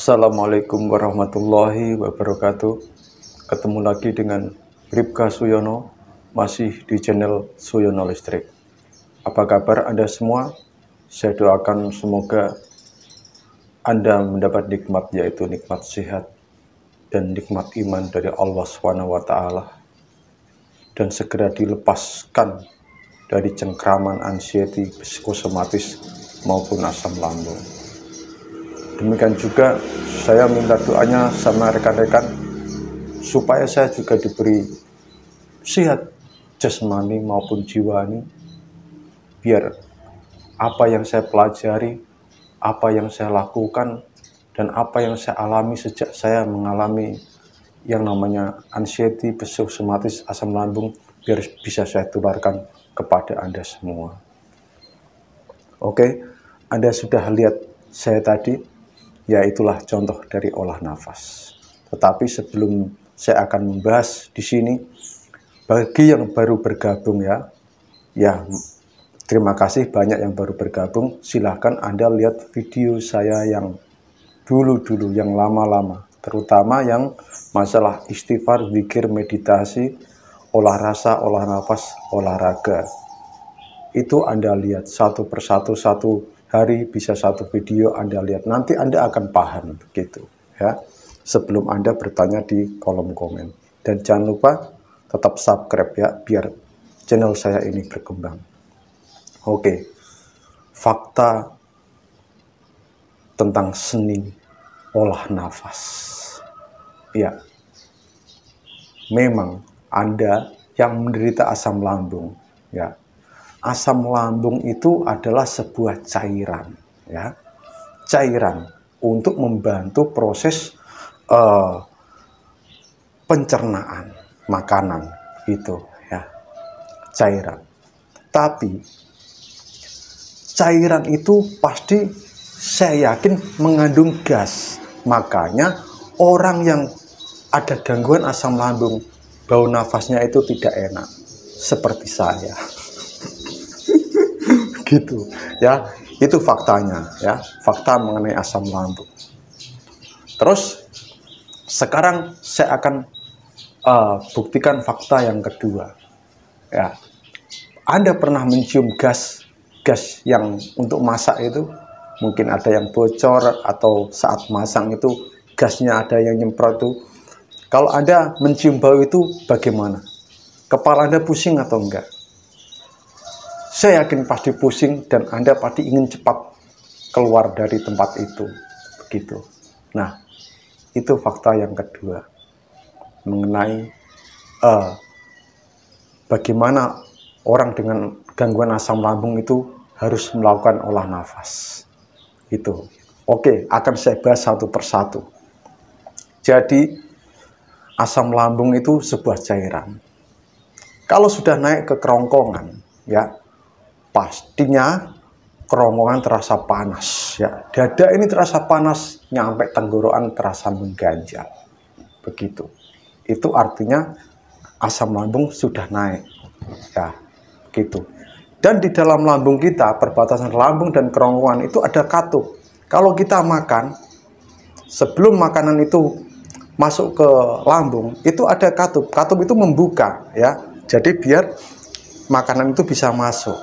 Assalamualaikum warahmatullahi wabarakatuh. Ketemu lagi dengan Bribka Suyono, masih di channel Suyono Listrik. Apa kabar Anda semua? Saya doakan semoga Anda mendapat nikmat, yaitu nikmat sehat dan nikmat iman dari Allah SWT, dan segera dilepaskan dari cengkraman anxiety, psikosomatis maupun asam lambung. Demikian juga saya minta doanya sama rekan-rekan supaya saya juga diberi sehat jasmani maupun jiwani, biar apa yang saya pelajari, apa yang saya lakukan, dan apa yang saya alami sejak saya mengalami yang namanya anxiety, psikosomatis, asam lambung, biar bisa saya tularkan kepada Anda semua. Oke, Anda sudah lihat saya tadi. Ya, itulah contoh dari olah nafas. Tetapi sebelum saya akan membahas di sini, bagi yang baru bergabung ya terima kasih banyak yang baru bergabung. Silahkan Anda lihat video saya yang dulu-dulu, yang lama-lama, terutama yang masalah istighfar, zikir, meditasi, olah rasa, olah nafas, olahraga. Itu Anda lihat satu persatu, satu hari bisa satu video Anda lihat, nanti Anda akan paham begitu ya, sebelum Anda bertanya di kolom komen. Dan jangan lupa tetap subscribe ya, biar channel saya ini berkembang. Oke, fakta tentang seni olah nafas ya, memang Anda yang menderita asam lambung ya, asam lambung itu adalah sebuah cairan ya, cairan untuk membantu proses pencernaan makanan itu ya, cairan. Tapi cairan itu pasti saya yakin mengandung gas. Makanya orang yang ada gangguan asam lambung, bau nafasnya itu tidak enak, seperti saya. Gitu ya, itu faktanya ya, fakta mengenai asam lambung. Terus sekarang saya akan buktikan fakta yang kedua ya. Anda pernah mencium gas yang untuk masak itu? Mungkin ada yang bocor, atau saat masang itu gasnya ada yang nyemprot itu. Kalau Anda mencium bau itu bagaimana? Kepala Anda pusing atau enggak? Saya yakin pasti pusing, dan Anda pasti ingin cepat keluar dari tempat itu. Begitu. Nah, itu fakta yang kedua mengenai bagaimana orang dengan gangguan asam lambung itu harus melakukan olah nafas. Itu. Oke, akan saya bahas satu persatu. Jadi, asam lambung itu sebuah cairan. Kalau sudah naik ke kerongkongan, ya, pastinya kerongkongan terasa panas ya, dada ini terasa panas, nyampe tenggorokan terasa mengganjal. Begitu. Itu artinya asam lambung sudah naik ya, gitu. Dan di dalam lambung kita, perbatasan lambung dan kerongkongan itu ada katup. Kalau kita makan, sebelum makanan itu masuk ke lambung, itu ada katup. Katup itu membuka ya, jadi biar makanan itu bisa masuk.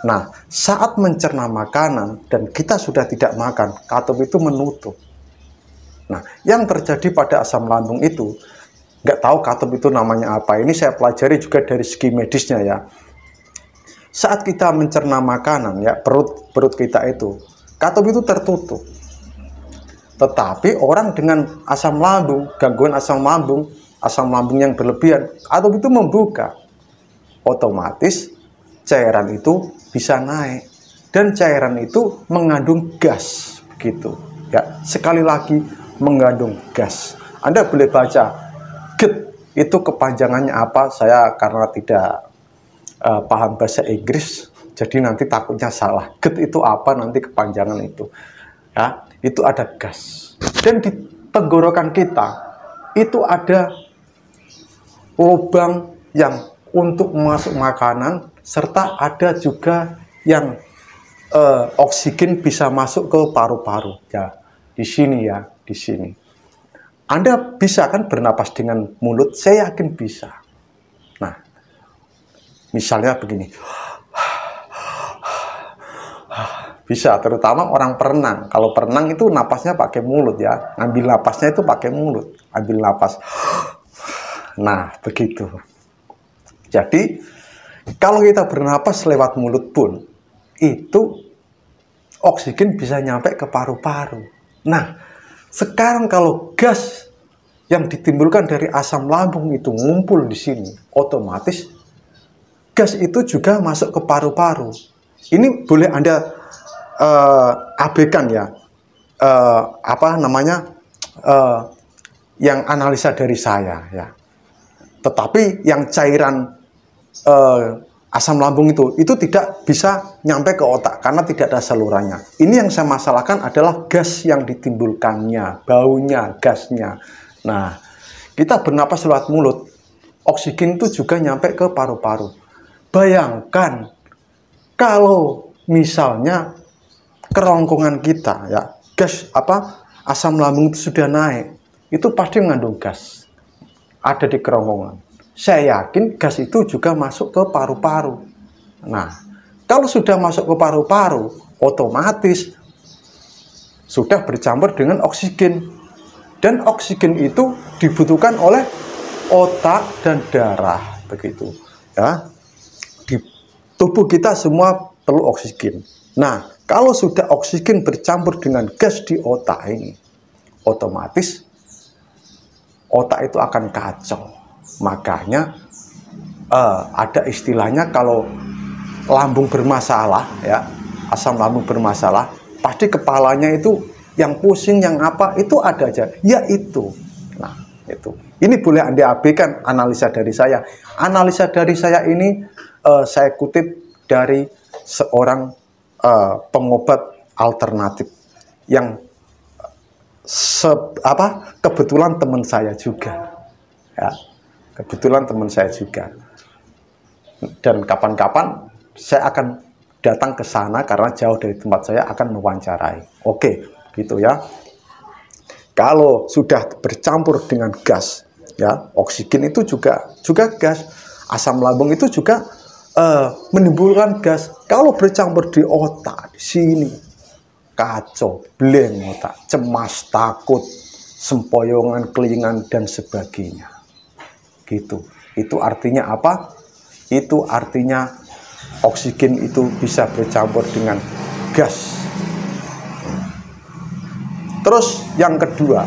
Nah, saat mencerna makanan dan kita sudah tidak makan, katup itu menutup. Nah, yang terjadi pada asam lambung itu, nggak tahu katup itu namanya apa. Ini saya pelajari juga dari segi medisnya ya. Saat kita mencerna makanan ya, perut kita itu, katup itu tertutup. Tetapi orang dengan asam lambung, gangguan asam lambung yang berlebihan, katup itu membuka. Otomatis cairan itu bisa naik, dan cairan itu mengandung gas begitu ya. Sekali lagi, mengandung gas. Anda boleh baca GET itu kepanjangannya apa. Saya karena tidak paham bahasa Inggris, jadi nanti takutnya salah. GET itu apa, nanti kepanjangan itu ya, itu ada gas. Dan di tenggorokan kita itu ada lubang yang untuk masuk makanan, serta ada juga yang oksigen bisa masuk ke paru-paru ya. di sini ya, di sini. Anda bisa kan bernapas dengan mulut? Saya yakin bisa. Nah, misalnya begini. Bisa, terutama orang perenang. Kalau perenang itu napasnya pakai mulut ya. Ambil napasnya itu pakai mulut. Ambil napas. Nah, begitu. Jadi, kalau kita bernapas lewat mulut pun, itu oksigen bisa nyampe ke paru-paru. Nah, sekarang kalau gas yang ditimbulkan dari asam lambung itu ngumpul di sini, otomatis gas itu juga masuk ke paru-paru. Ini boleh Anda abaikan ya, yang analisa dari saya ya. Tetapi yang cairan asam lambung itu tidak bisa nyampe ke otak karena tidak ada salurannya. Ini yang saya masalahkan adalah gas yang ditimbulkannya, baunya, gasnya. Nah, kita bernapas lewat mulut, oksigen itu juga nyampe ke paru-paru. Bayangkan kalau misalnya kerongkongan kita ya, gas asam lambung itu sudah naik, itu pasti mengandung gas ada di kerongkongan. Saya yakin gas itu juga masuk ke paru-paru. Nah, kalau sudah masuk ke paru-paru, otomatis sudah bercampur dengan oksigen. Dan oksigen itu dibutuhkan oleh otak dan darah, begitu. Ya, di tubuh kita semua perlu oksigen. Nah, kalau sudah oksigen bercampur dengan gas di otak ini, otomatis otak itu akan kacau. Makanya ada istilahnya kalau lambung bermasalah ya, asam lambung bermasalah, pasti kepalanya itu yang pusing, yang apa itu ada aja, ya itu. Nah, itu. Ini boleh Anda abaikan analisa dari saya. Analisa dari saya ini saya kutip dari seorang pengobat alternatif yang kebetulan teman saya juga. Ya. Kebetulan teman saya juga. Dan kapan-kapan saya akan datang ke sana karena jauh dari tempat saya, akan mewawancarai. Oke, gitu ya. Kalau sudah bercampur dengan gas, ya, oksigen itu juga gas. Asam lambung itu juga menimbulkan gas. Kalau bercampur di otak, di sini, kacau, blank otak, cemas, takut, sempoyongan, kelingan, dan sebagainya. Gitu. Itu artinya apa? Itu artinya oksigen itu bisa bercampur dengan gas. Terus yang kedua,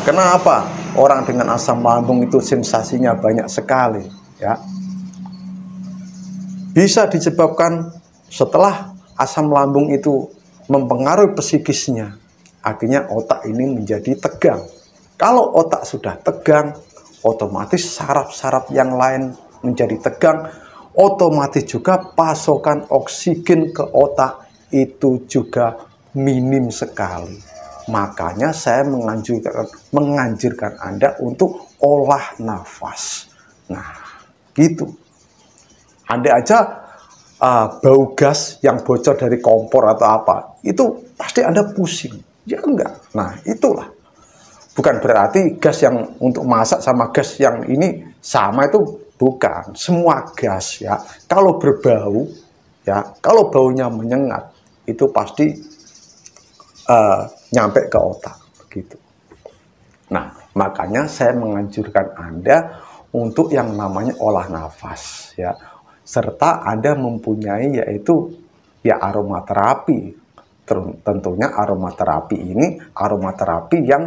kenapa orang dengan asam lambung itu sensasinya banyak sekali? Ya, bisa disebabkan setelah asam lambung itu mempengaruhi psikisnya, akhirnya otak ini menjadi tegang. Kalau otak sudah tegang, otomatis saraf-saraf yang lain menjadi tegang, otomatis juga pasokan oksigen ke otak itu juga minim sekali. Makanya saya menganjurkan Anda untuk olah nafas. Nah, gitu. Anda aja bau gas yang bocor dari kompor atau apa, itu pasti Anda pusing. Ya enggak. Nah, itulah. Bukan berarti gas yang untuk masak sama gas yang ini sama, itu bukan. Semua gas ya, kalau berbau ya, kalau baunya menyengat, itu pasti nyampe ke otak begitu. Nah, makanya saya menganjurkan Anda untuk yang namanya olah nafas ya, serta Anda mempunyai yaitu ya aromaterapi. Tentunya aromaterapi ini aromaterapi yang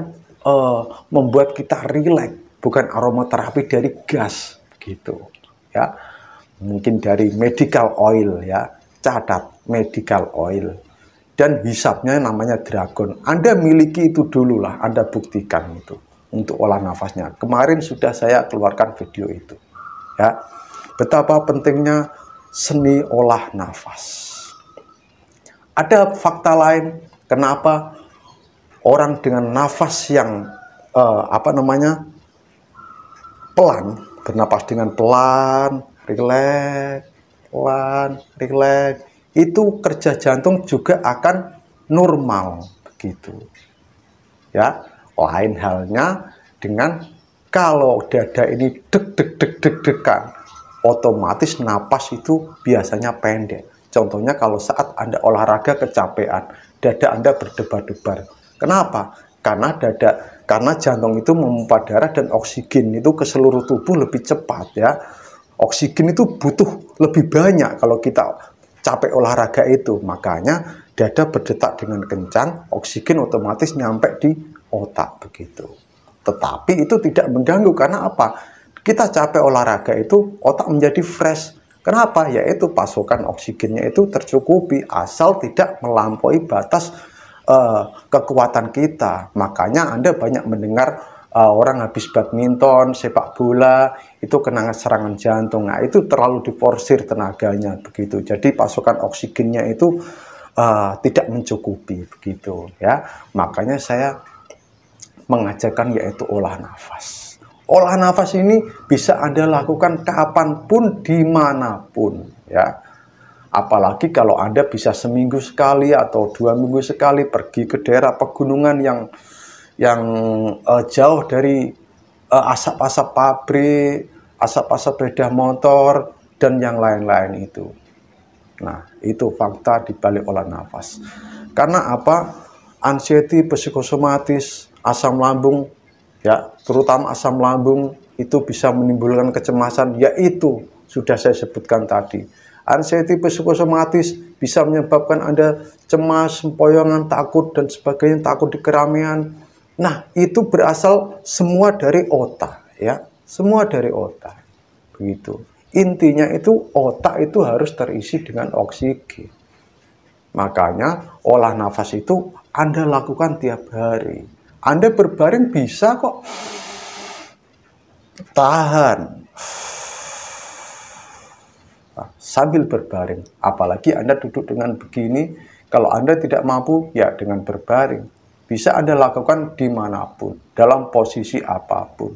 membuat kita rileks, bukan aromaterapi dari gas gitu ya. Mungkin dari medical oil ya, catat medical oil, dan hisapnya namanya Dragon. Anda miliki itu dulu lah, Anda buktikan itu untuk olah nafasnya. Kemarin sudah saya keluarkan video itu ya, betapa pentingnya seni olah nafas. Ada fakta lain kenapa orang dengan nafas yang pelan, bernapas dengan pelan, rileks, pelan, rileks, itu kerja jantung juga akan normal begitu. Ya, lain halnya dengan kalau dada ini deg-deg-deg-deg-degan, otomatis napas itu biasanya pendek. Contohnya kalau saat Anda olahraga kecapean, dada Anda berdebar-debar. Kenapa? Karena jantung itu memompa darah dan oksigen itu ke seluruh tubuh lebih cepat ya. Oksigen itu butuh lebih banyak kalau kita capek olahraga itu. Makanya dada berdetak dengan kencang, oksigen otomatis nyampe di otak begitu. Tetapi itu tidak mengganggu karena apa? Kita capek olahraga itu otak menjadi fresh. Kenapa? Yaitu pasokan oksigennya itu tercukupi asal tidak melampaui batas kekuatan kita. Makanya Anda banyak mendengar orang habis badminton, sepak bola itu kena serangan jantung. Nah, itu terlalu diforsir tenaganya begitu. Jadi pasokan oksigennya itu tidak mencukupi begitu ya. Makanya saya mengajarkan yaitu olah nafas. Olah nafas ini bisa Anda lakukan kapanpun, dimanapun ya. Apalagi kalau Anda bisa seminggu sekali atau 2 minggu sekali pergi ke daerah pegunungan yang jauh dari asap-asap pabrik, asap-asap sepeda motor, dan yang lain-lain itu. Nah, itu fakta di balik olah nafas. Karena apa? Anxiety, psikosomatis, asam lambung, ya, terutama asam lambung itu bisa menimbulkan kecemasan, yaitu sudah saya sebutkan tadi. Anxiety psikosomatis bisa menyebabkan Anda cemas, sempoyongan, takut, dan sebagainya, takut di keramaian. Nah, itu berasal semua dari otak, ya, semua dari otak. Begitu. Intinya itu otak itu harus terisi dengan oksigen. Makanya olah nafas itu Anda lakukan tiap hari. Anda berbaring bisa kok. Tahan. Sambil berbaring, apalagi Anda duduk dengan begini, kalau Anda tidak mampu, ya dengan berbaring. Bisa Anda lakukan dimanapun, dalam posisi apapun.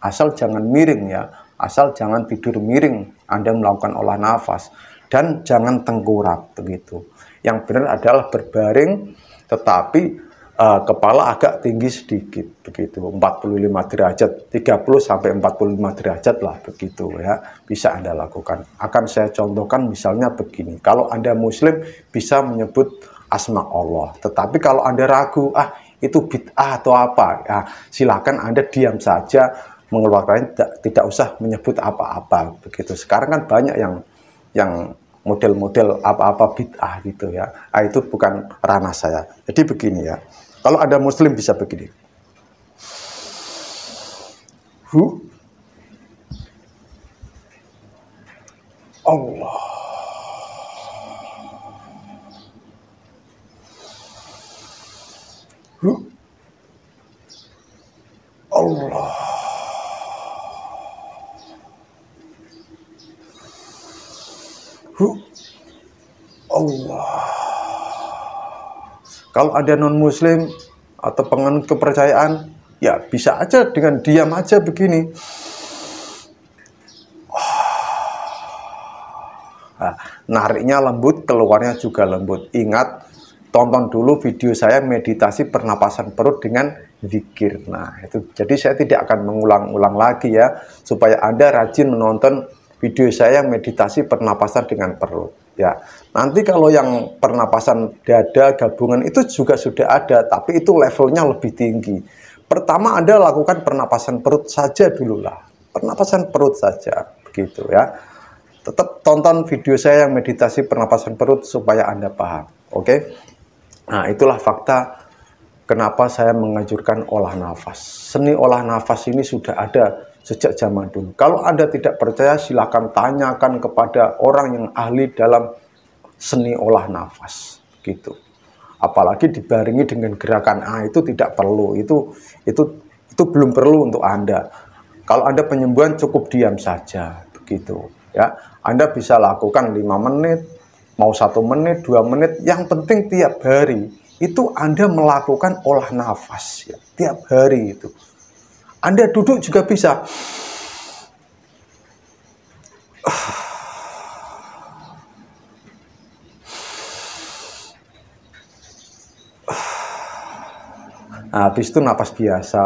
Asal jangan miring ya, asal jangan tidur miring Anda melakukan olah nafas. Dan jangan tengkurap begitu. Yang benar adalah berbaring, tetapi kepala agak tinggi sedikit begitu, 45 derajat, 30 sampai 45 derajat lah begitu ya, bisa Anda lakukan. Akan saya contohkan misalnya begini. Kalau Anda muslim bisa menyebut asma Allah, tetapi kalau Anda ragu, itu bid'ah atau apa, ya silakan Anda diam saja, mengeluarkan, tidak usah menyebut apa-apa begitu. Sekarang kan banyak yang model-model apa-apa bid'ah gitu ya. Itu bukan ranah saya. Jadi begini ya. Kalau ada muslim bisa begini. Allah. Allah. Allah. Kalau ada non-muslim atau penganut kepercayaan, ya bisa aja dengan diam aja begini. Nah, nariknya lembut, keluarnya juga lembut. Ingat, tonton dulu video saya meditasi pernapasan perut dengan zikir. Nah, itu jadi saya tidak akan mengulang-ulang lagi ya, supaya Anda rajin menonton video saya meditasi pernapasan dengan perut. Ya, nanti kalau yang pernapasan dada gabungan itu juga sudah ada, tapi itu levelnya lebih tinggi. Pertama Anda lakukan pernapasan perut saja dulu lah, pernapasan perut saja, begitu ya. Tetap tonton video saya yang meditasi pernapasan perut supaya Anda paham, oke? Nah, itulah fakta kenapa saya menganjurkan olah nafas. Seni olah nafas ini sudah ada sejak zaman dulu. Kalau Anda tidak percaya, silakan tanyakan kepada orang yang ahli dalam seni olah nafas, gitu. Apalagi dibarengi dengan gerakan itu tidak perlu. Itu belum perlu untuk Anda. Kalau Anda penyembuhan cukup diam saja, begitu. Ya, Anda bisa lakukan 5 menit, mau 1 menit, 2 menit. Yang penting tiap hari itu Anda melakukan olah nafas ya, tiap hari itu. Anda duduk juga bisa. Habis itu napas biasa,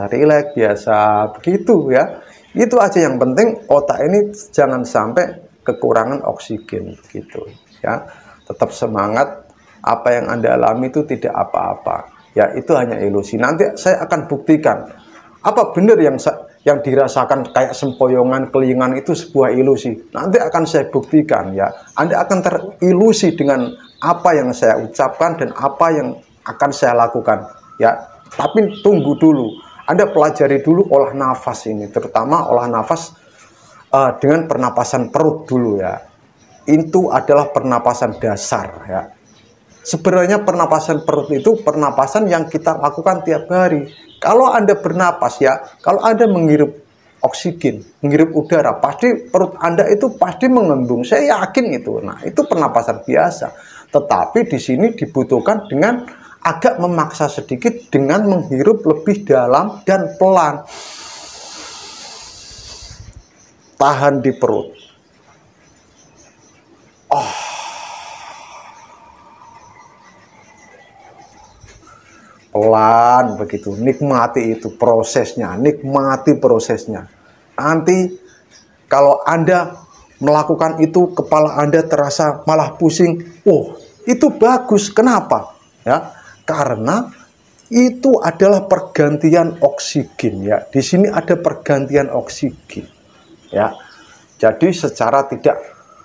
rileks biasa, begitu ya. Itu aja, yang penting otak ini jangan sampai kekurangan oksigen gitu ya. Tetap semangat, apa yang Anda alami itu tidak apa-apa. Ya, itu hanya ilusi. Nanti saya akan buktikan apa benar yang dirasakan kayak sempoyongan, kelingan itu sebuah ilusi. Nanti akan saya buktikan ya. Anda akan terilusi dengan apa yang saya ucapkan dan apa yang akan saya lakukan ya. Tapi tunggu dulu, Anda pelajari dulu olah nafas ini, terutama olah nafas dengan pernapasan perut dulu ya. Itu adalah pernapasan dasar ya. Sebenarnya pernapasan perut itu pernapasan yang kita lakukan tiap hari. Kalau Anda bernapas ya, kalau Anda menghirup oksigen, menghirup udara, pasti perut Anda itu pasti mengembung. Saya yakin itu. Nah, itu pernapasan biasa. Tetapi di sini dibutuhkan dengan agak memaksa sedikit dengan menghirup lebih dalam dan pelan. Tahan di perut. Pelan begitu. Nikmati itu prosesnya, nikmati prosesnya. Nanti kalau Anda melakukan itu, kepala Anda terasa malah pusing. Oh, itu bagus. Kenapa? Ya, karena itu adalah pergantian oksigen ya. Di sini ada pergantian oksigen ya. Jadi secara tidak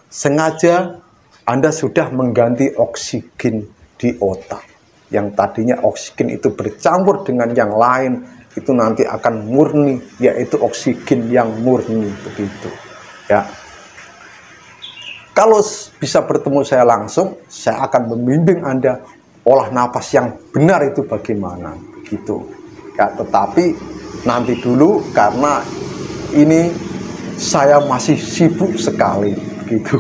sengaja Anda sudah mengganti oksigen di otak. Yang tadinya oksigen itu bercampur dengan yang lain, itu nanti akan murni, yaitu oksigen yang murni begitu ya. Kalau bisa bertemu saya langsung, saya akan membimbing Anda olah nafas yang benar itu bagaimana begitu ya. Tetapi nanti dulu, karena ini saya masih sibuk sekali gitu.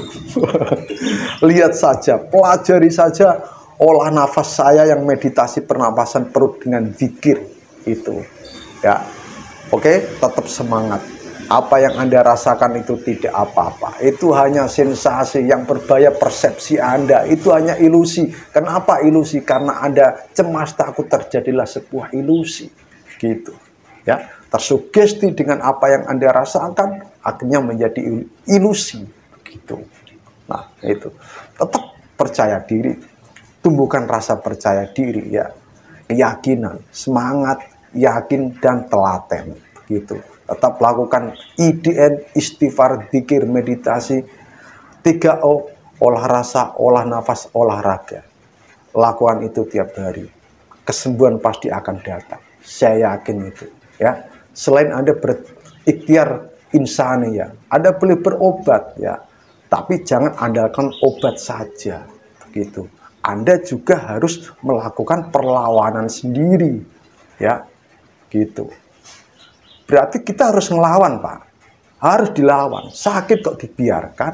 Lihat saja, pelajari saja olah nafas saya yang meditasi pernapasan perut dengan zikir itu ya. Oke, tetap semangat. Apa yang Anda rasakan itu tidak apa-apa. Itu hanya sensasi yang berbahaya, persepsi Anda. Itu hanya ilusi. Kenapa ilusi? Karena Anda cemas takut terjadilah sebuah ilusi. Gitu. Ya, tersugesti dengan apa yang Anda rasakan, akhirnya menjadi ilusi. Gitu. Nah, itu. Tetap percaya diri. Tumbuhkan rasa percaya diri ya. Keyakinan, semangat, yakin, dan telaten. Gitu. Tetap lakukan IDN, istighfar, zikir, meditasi, 3O, olah rasa, olah nafas, olahraga. Lakukan itu tiap hari. Kesembuhan pasti akan datang. Saya yakin itu. Ya. Selain Anda berikhtiar insani ya, Anda boleh berobat ya. Tapi jangan andalkan obat saja. Begitu. Anda juga harus melakukan perlawanan sendiri. Ya. Gitu. Berarti kita harus ngelawan, Pak. Harus dilawan. Sakit kok dibiarkan.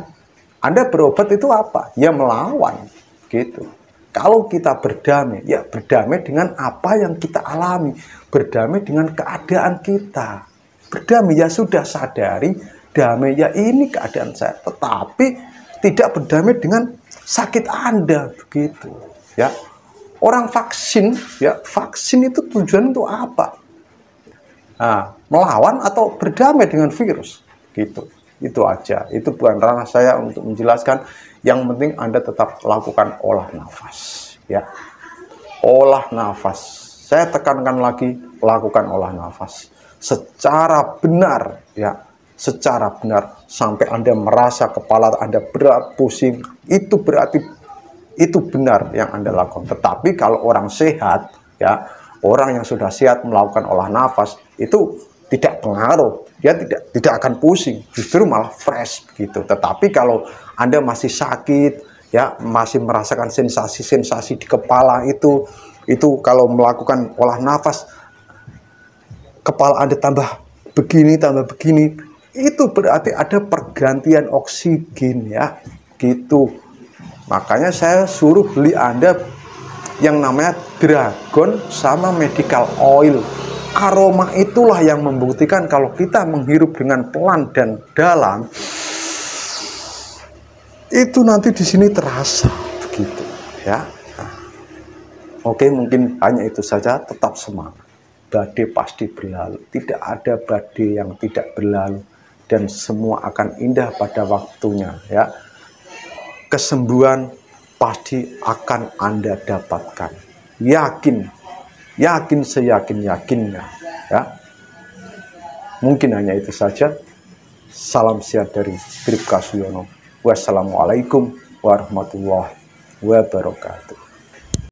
Anda berobat itu apa? Ya melawan. Gitu. Kalau kita berdamai, ya berdamai dengan apa yang kita alami. Berdamai dengan keadaan kita. Berdamai, ya sudah sadari, damai, ya ini keadaan saya. Tetapi tidak berdamai dengan sakit Anda. Begitu. Ya. Orang vaksin, ya vaksin itu tujuan untuk apa? Nah, melawan atau berdamai dengan virus gitu. Itu aja. Itu bukan ranah saya untuk menjelaskan. Yang penting Anda tetap lakukan olah nafas ya. Olah nafas. Saya tekankan lagi, lakukan olah nafas secara benar ya. Secara benar sampai Anda merasa kepala Anda berat, pusing, itu berarti itu benar yang Anda lakukan. Tetapi kalau orang sehat ya, orang yang sudah sehat melakukan olah nafas itu tidak pengaruh, dia tidak akan pusing, justru malah fresh gitu. Tetapi kalau Anda masih sakit, ya masih merasakan sensasi-sensasi di kepala itu kalau melakukan olah nafas, kepala Anda tambah begini, itu berarti ada pergantian oksigen ya, gitu. Makanya saya suruh beli Anda yang namanya Dragon sama medical oil. Aroma itulah yang membuktikan kalau kita menghirup dengan pelan dan dalam, itu nanti di sini terasa begitu ya. Nah, Oke, mungkin hanya itu saja. Tetap semangat. Badai pasti berlalu. Tidak ada badai yang tidak berlalu. Dan semua akan indah pada waktunya. Ya, kesembuhan pasti akan Anda dapatkan. Yakin seyakin-yakinnya. Ya, mungkin hanya itu saja. Salam sehat dari Bribka Suyono. Wassalamualaikum warahmatullahi wabarakatuh.